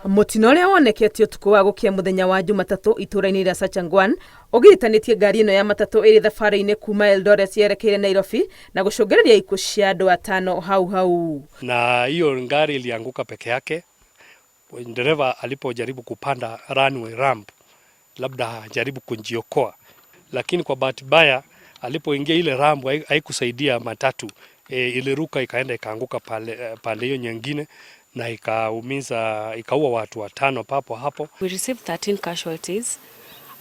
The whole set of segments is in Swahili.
Mutino uria wonekete utuku wa gukia muthenya wa Jumatatu itura-ini ria Sachangwan ugiritanĩtie ngari ino ya matatu iri thabari-ini kuma Eldoret yerekeire Nairobi na gucũngĩrĩria ikuũ cia andũ 5 hau. Na hiyo ngari ilianguka peke yake. Dereva alipojaribu kupanda runway ramp labda jaribu kujiokoa, lakini kwa bahati mbaya alipoingia ile ramp haikusaidia matatu, iliruka ikaenda ikaanguka pale hiyo nyingine na ikaua watu 5 papo hapo. We received 13 casualties.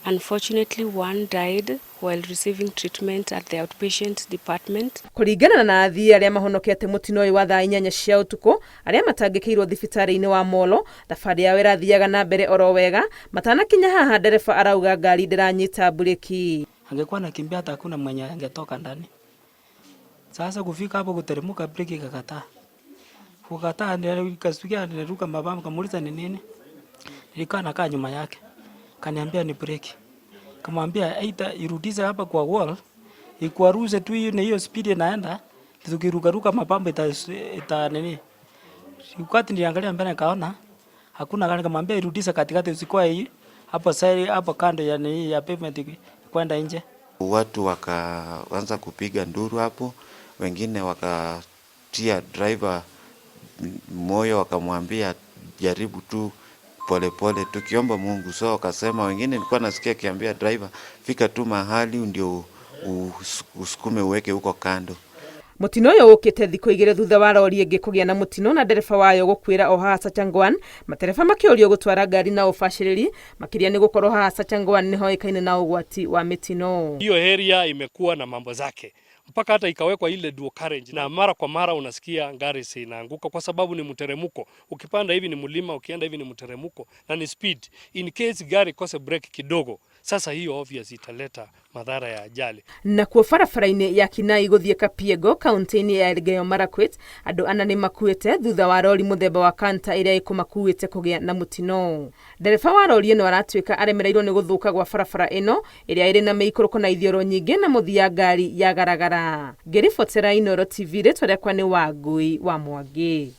Unfortunately, one died while receiving treatment at the outpatient department. Kuringana na athii aria mahonokete mutino uyu wa thaa 8 cia utuku aria matangĩkĩirwo thibitari-ini wa Molo, thabarĩ yao ĩrathiaga na mbere oro wega. Matanakinya haha ndereba arauga ngari ndiranyita bureki. Angekuwa nakimbia hata hakuna mwenye angetoka ndani. Sasa kufika hapo kuteremka breki ikakataa. Kukataa nikasikia niruka mabamu, kamuuliza ni nini. Nilikaa nakaa nyuma yake. Kaniambia ni breki. Kamwambia aita irudishe hapa kwa wall, ikwaruze tu hiyo speed inaenda, tukiruka mapambo ita nini. Wakati niliangalia mbele nikaona hakuna gari, kamwambia irudishe katikati, usikoe hii hapo side hapo kando ya pavement kwenda nje. Watu wakaanza kupiga nduru hapo, wengine wakatia driver moyo, wakamwambia jaribu tu pole tukiomba Mungu. So akasema, wengine nilikuwa nasikia kiambia driver fika tu mahali ndio usukume uweke huko kando. Mutino uyu ukite thikũ 2 thutha wa lori ĩngĩ kũgĩa na mutino na ndereba wayo gũkuĩra o haha Sachangwan. Matereba makĩũrio gũtwara ngari na ũbacĩrĩri makĩria nĩ gũkorwo haha Sachangwan nĩ hoĩkaine na ũgwati wa mĩtino. Hiyo area imekuwa na mambo zake mpaka hata ikawekwa ile dual carriage, na mara kwa mara unasikia ngari zinaanguka kwa sababu ni mteremko. Ukipanda hivi ni mlima, ukienda hivi ni mteremko na ni speed. In case gari kose break kidogo, sasa hiyo obvious italeta madhara ya ajali. Na kwa barabara-ini ya Kinai gũthiĩ Kapiego, kaũntĩ-ini ya Elgeyo Marakwet, andũ 4 nĩmakuĩte thutha wa lori mũthemba wa kanta ĩrĩa ĩkũmakuĩte kũgĩa na mũtino. Ndereba wa lori ĩno aratuĩka aremereirwo nĩ gũthũka gwa barabara ĩno ĩrĩa ĩrĩ na mĩikũrũko na ithioro nyingĩ na mũthia ngari ya garagara. Ngĩribotera Inooro TV, rĩtwa rĩakwa nĩ Wangui wa Mwangi.